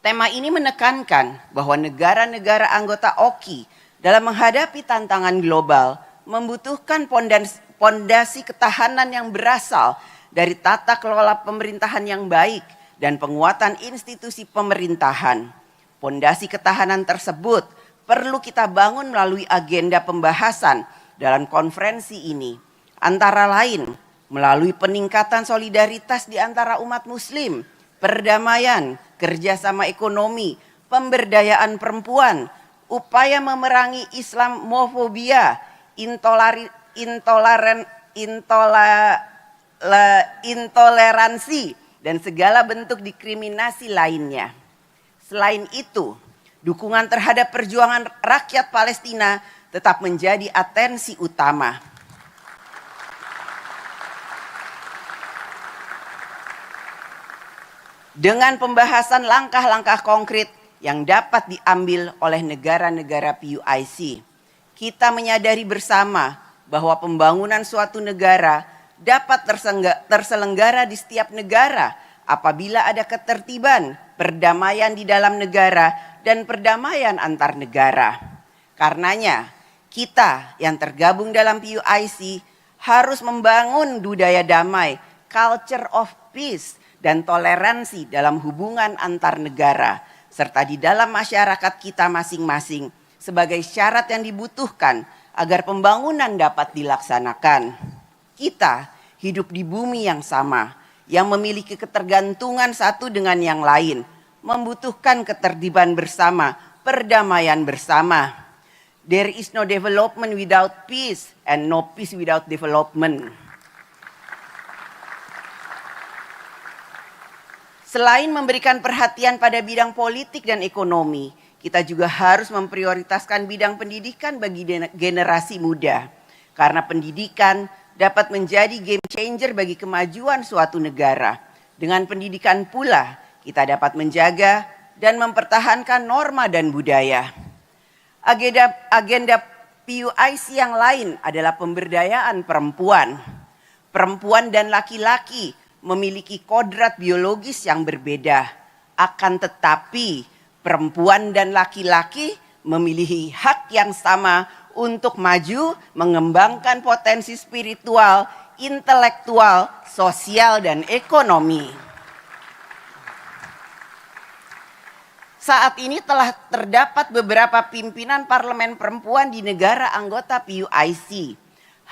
Tema ini menekankan bahwa negara-negara anggota OKI dalam menghadapi tantangan global membutuhkan pondasi ketahanan yang berasal dari tata kelola pemerintahan yang baik dan penguatan institusi pemerintahan. Pondasi ketahanan tersebut perlu kita bangun melalui agenda pembahasan dalam konferensi ini, antara lain melalui peningkatan solidaritas di antara umat muslim, perdamaian, kerjasama ekonomi, pemberdayaan perempuan, upaya memerangi Islamofobia, intoleransi, dan segala bentuk diskriminasi lainnya. Selain itu, dukungan terhadap perjuangan rakyat Palestina tetap menjadi atensi utama. Dengan pembahasan langkah-langkah konkret yang dapat diambil oleh negara-negara PUIC, kita menyadari bersama bahwa pembangunan suatu negara dapat terselenggara di setiap negara apabila ada ketertiban, perdamaian di dalam negara, dan perdamaian antar negara. Karenanya, kita yang tergabung dalam PUIC harus membangun budaya damai, culture of peace, dan toleransi dalam hubungan antar negara, serta di dalam masyarakat kita masing-masing sebagai syarat yang dibutuhkan agar pembangunan dapat dilaksanakan. Kita hidup di bumi yang sama, yang memiliki ketergantungan satu dengan yang lain, membutuhkan ketertiban bersama, perdamaian bersama. There is no development without peace and no peace without development. Selain memberikan perhatian pada bidang politik dan ekonomi, kita juga harus memprioritaskan bidang pendidikan bagi generasi muda. Karena pendidikan dapat menjadi game changer bagi kemajuan suatu negara. Dengan pendidikan pula, kita dapat menjaga dan mempertahankan norma dan budaya. Agenda PUIC yang lain adalah pemberdayaan perempuan. Perempuan dan laki-laki memiliki kodrat biologis yang berbeda. Akan tetapi, perempuan dan laki-laki memiliki hak yang sama untuk maju, mengembangkan potensi spiritual, intelektual, sosial, dan ekonomi. Saat ini telah terdapat beberapa pimpinan parlemen perempuan di negara anggota PUIC.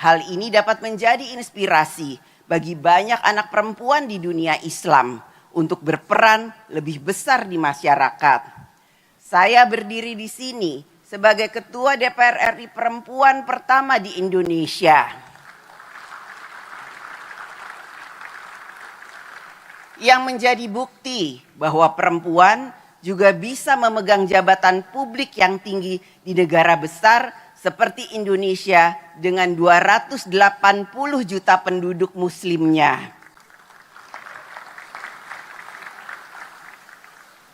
Hal ini dapat menjadi inspirasi bagi banyak anak perempuan di dunia Islam untuk berperan lebih besar di masyarakat. Saya berdiri di sini sebagai Ketua DPR RI perempuan pertama di Indonesia. Yang menjadi bukti bahwa perempuan juga bisa memegang jabatan publik yang tinggi di negara besar seperti Indonesia dengan 280 juta penduduk muslimnya.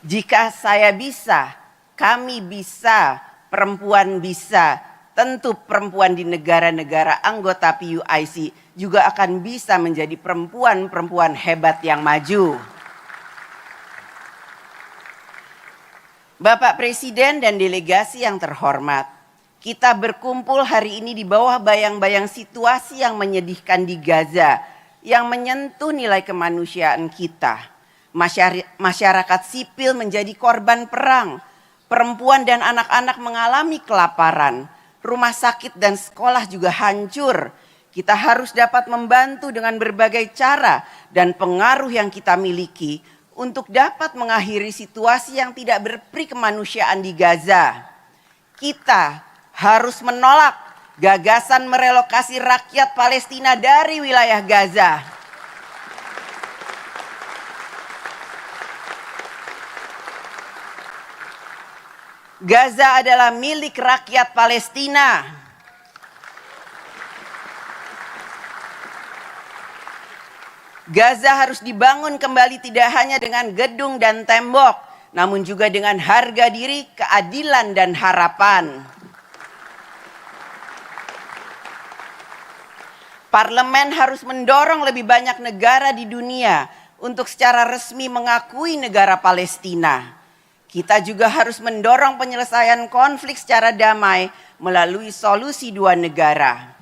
Jika saya bisa, kami bisa, perempuan bisa, tentu perempuan di negara-negara anggota PUIC juga akan bisa menjadi perempuan-perempuan hebat yang maju. Bapak Presiden dan delegasi yang terhormat, kita berkumpul hari ini di bawah bayang-bayang situasi yang menyedihkan di Gaza, yang menyentuh nilai kemanusiaan kita. Masyarakat sipil menjadi korban perang, perempuan dan anak-anak mengalami kelaparan, rumah sakit dan sekolah juga hancur. Kita harus dapat membantu dengan berbagai cara dan pengaruh yang kita miliki untuk dapat mengakhiri situasi yang tidak berperi kemanusiaan di Gaza. Kita harus menolak gagasan merelokasi rakyat Palestina dari wilayah Gaza. Gaza adalah milik rakyat Palestina. Gaza harus dibangun kembali tidak hanya dengan gedung dan tembok, namun juga dengan harga diri, keadilan, dan harapan. Parlemen harus mendorong lebih banyak negara di dunia untuk secara resmi mengakui negara Palestina. Kita juga harus mendorong penyelesaian konflik secara damai melalui solusi dua negara.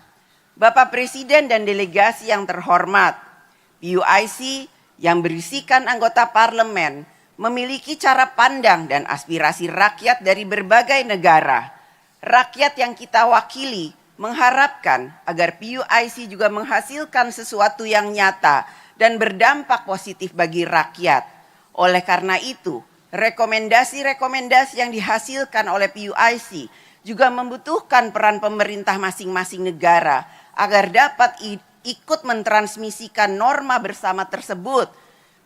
Bapak Presiden dan delegasi yang terhormat, PUIC yang berisikan anggota parlemen memiliki cara pandang dan aspirasi rakyat dari berbagai negara. Rakyat yang kita wakili mengharapkan agar PUIC juga menghasilkan sesuatu yang nyata dan berdampak positif bagi rakyat. Oleh karena itu, rekomendasi-rekomendasi yang dihasilkan oleh PUIC juga membutuhkan peran pemerintah masing-masing negara agar dapat ikut mentransmisikan norma bersama tersebut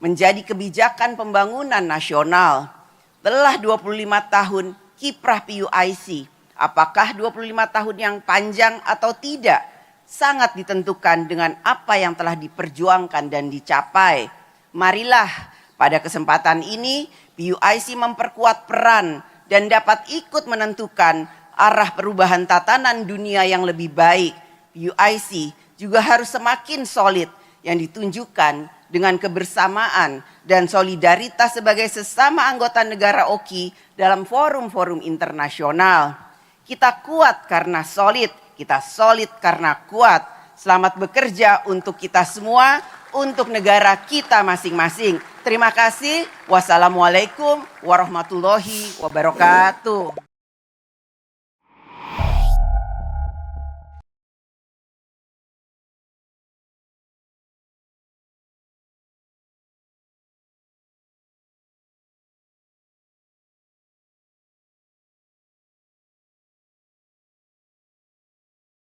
menjadi kebijakan pembangunan nasional. Telah 25 tahun kiprah PUIC, apakah 25 tahun yang panjang atau tidak, sangat ditentukan dengan apa yang telah diperjuangkan dan dicapai. Marilah pada kesempatan ini PUIC memperkuat peran dan dapat ikut menentukan arah perubahan tatanan dunia yang lebih baik. PUIC juga harus semakin solid yang ditunjukkan dengan kebersamaan dan solidaritas sebagai sesama anggota negara OKI dalam forum-forum internasional. Kita kuat karena solid, kita solid karena kuat. Selamat bekerja untuk kita semua, untuk negara kita masing-masing. Terima kasih. Wassalamualaikum warahmatullahi wabarakatuh.